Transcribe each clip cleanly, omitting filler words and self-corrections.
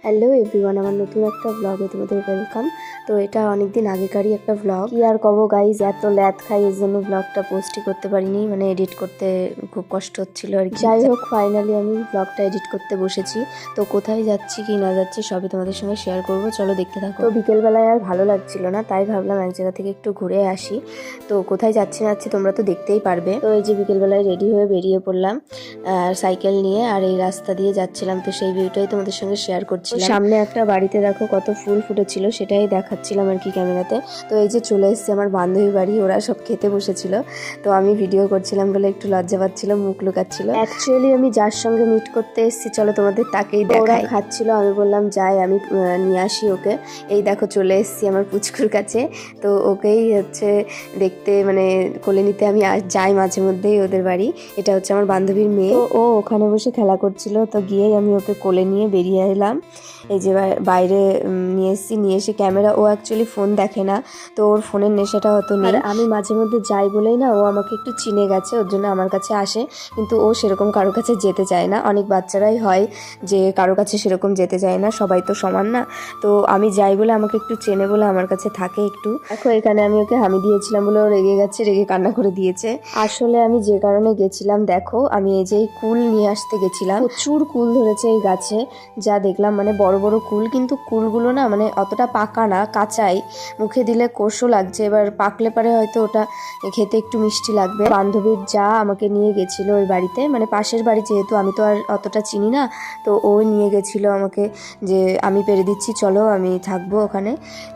Hello everyone, আমার নতুন একটা ব্লগে তোমাদের ওয়েলকাম। তো এটা অনেকদিন আগেকারই একটা ব্লগ। কি আর কব গাইজ, এত ল্যাদ খাই এর জন্য ব্লগটা পোস্টই করতে পারিনি, মানে এডিট করতে খুব কষ্ট হচ্ছিল আর কি। যাই হোক, ফাইনালি আমি ব্লগটা এডিট করতে বসেছি। তো কোথায় যাচ্ছি কি না যাচ্ছি সবই তোমাদের সঙ্গে শেয়ার করব, চলো দেখতে থাকো। তো বিকেলবেলায় আর ভালো লাগছিল না, তাই ভাবলাম এক জায়গা থেকে একটু ঘুরে আসি। তো কোথায় যাচ্ছি না যাচ্ছি তোমরা তো দেখতেই পারবে। তো এই যে বিকেলবেলায় রেডি হয়ে বেরিয়ে পড়লাম সাইকেল নিয়ে, আর এই রাস্তা দিয়ে যাচ্ছিলাম। তো সেই ভিউটাই তোমাদের সঙ্গে শেয়ার করছি। সামনে একটা বাড়িতে দেখো কত ফুল ফুটেছিল, সেটাই দেখাচ্ছিলাম আর কি ক্যামেরাতে। তো এই যে চলে এসেছি আমার বান্ধবী বাড়ি, ওরা সব খেতে বসেছিল। তো আমি ভিডিও করছিলাম বলে একটু লজ্জা পাচ্ছিল, মুখ লুকাচ্ছিল। অ্যাকচুয়ালি আমি যার সঙ্গে মিট করতে এসেছি চলো তোমাদের তাকেই দেখাই। ওরা খাচ্ছিল, আমি বললাম যাই আমি নিয়ে আসি ওকে। এই দেখো চলে এসেছি আমার পুচকুর কাছে। তো ওকেই হচ্ছে দেখতে, মানে কোলে নিতে আমি যাই মাঝে মধ্যেই ওদের বাড়ি। এটা হচ্ছে আমার বান্ধবীর মেয়ে। তো ও ওখানে বসে খেলা করছিল, তো গিয়েই আমি ওকে কোলে নিয়ে বেরিয়ে এলাম। এই যে বাইরে নিয়ে এসেছি, নিয়ে এসে ক্যামেরা, ও অ্যাকচুয়ালি ফোন দেখে না, তো ওর ফোনের নেশাটা হতো নেই। আমি মাঝে মধ্যে যাই বলেই না ও আমাকে একটু চিনে গেছে, ওর জন্য আমার কাছে আসে। কিন্তু ও সেরকম কারোর কাছে যেতে চায় না। অনেক বাচ্চারাই হয় যে কারোর কাছে সেরকম যেতে চায় না, সবাই তো সমান না। তো আমি যাই বলে আমাকে একটু চেনে বলে আমার কাছে থাকে একটু। দেখো এখানে আমি ওকে হামি দিয়েছিলাম বলে ও রেগে গেছে, রেগে কান্না করে দিয়েছে। আসলে আমি যে কারণে গেছিলাম, দেখো আমি এই যে কুল নিয়ে আসতে গেছিলাম, প্রচুর কুল ধরেছে এই গাছে, যা দেখলাম মানে বড় বড় কুল। কিন্তু কুলগুলো না মানে অতটা পাকা না, কাঁচাই, মুখে দিলে কষও লাগছে। এবার পাকলে পারে হয়তো ওটা খেতে একটু মিষ্টি লাগবে। বান্ধবীর যা আমাকে নিয়ে গেছিল ওই বাড়িতে, মানে পাশের বাড়ি যেহেতু, আমি তো আর অতটা চিনি না, তো ও নিয়ে গেছিল আমাকে যে আমি পেরে দিচ্ছি চলো আমি থাকবো ওখানে।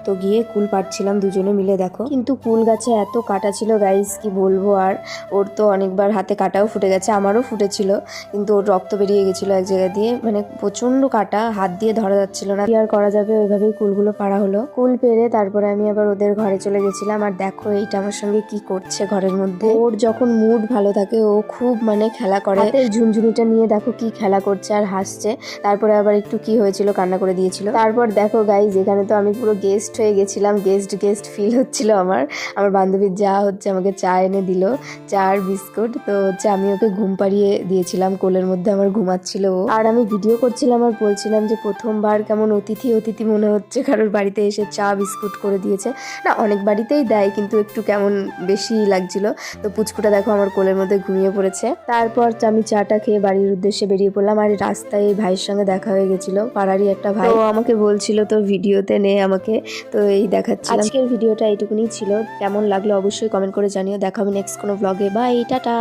তো গিয়ে কুল পাড়ছিলাম দুজনে মিলে। দেখো কিন্তু কুল গাছে এত কাটা ছিল গাইস, কি বলবো। আর ওর তো অনেকবার হাতে কাটাও ফুটে গেছে, আমারও ফুটেছিল, কিন্তু ওর রক্ত বেরিয়ে গেছিলো এক জায়গা দিয়ে, মানে প্রচন্ড কাটা, হাত দিয়ে ধরা যাচ্ছিল না। কি আর করা যাবে, ওইভাবেই কুলগুলো পাড়া হলো। কুল পেরে তারপরে আমি আবার ওদের ঘরে চলে গেছিলাম। আর দেখো এইটা আমার সঙ্গে কি করছে ঘরের মধ্যে। ওর যখন মুড ভালো থাকে ও খুব মানে খেলা করে, হাতের ঝুনঝুনিটা নিয়ে দেখো কি খেলা করছে আর হাসছে। তারপরে আবার একটু কি হয়েছিল, কান্না করে দিয়েছিল। তারপর দেখো গাইজ, এখানে তো আমি পুরো গেস্ট হয়ে গেছিলাম, গেস্ট ফিল হচ্ছিল আমার। আমার বান্ধবীর যা হচ্ছে আমাকে চা এনে দিল, চা আর বিস্কুট। তো হচ্ছে আমি ওকে ঘুম পাড়িয়ে দিয়েছিলাম, কোলের মধ্যে আমার ঘুমাচ্ছিল ও। আর আমি ভিডিও করছিলাম আর বলছিলাম যে প্রথমবার কেমন অতিথি মনে হচ্ছে, কারোর বাড়িতে এসে চা বিস্কুট করে দিয়েছে। না, অনেক বাড়িতেই দেয়, কিন্তু একটু কেমন বেশি লাগছিল। তো পুচকুটা দেখো আমার কোলের মধ্যে ঘুমিয়ে পড়েছে। তারপর আমি চাটা খেয়ে বাড়ির উদ্দেশ্যে বেরিয়ে পড়লাম। আর রাস্তায় এই ভাইয়ের সঙ্গে দেখা হয়ে গেছিল, পাড়ারই একটা ভাই। ও আমাকে বলছিল তোর ভিডিওতে নে আমাকে, তো এই দেখাচ্ছিলাম। আজকের ভিডিওটা এইটুকুনি ছিল, কেমন লাগলো অবশ্যই কমেন্ট করে জানিও। দেখা হবে নেক্সট কোনো ব্লগে। Bye, tata.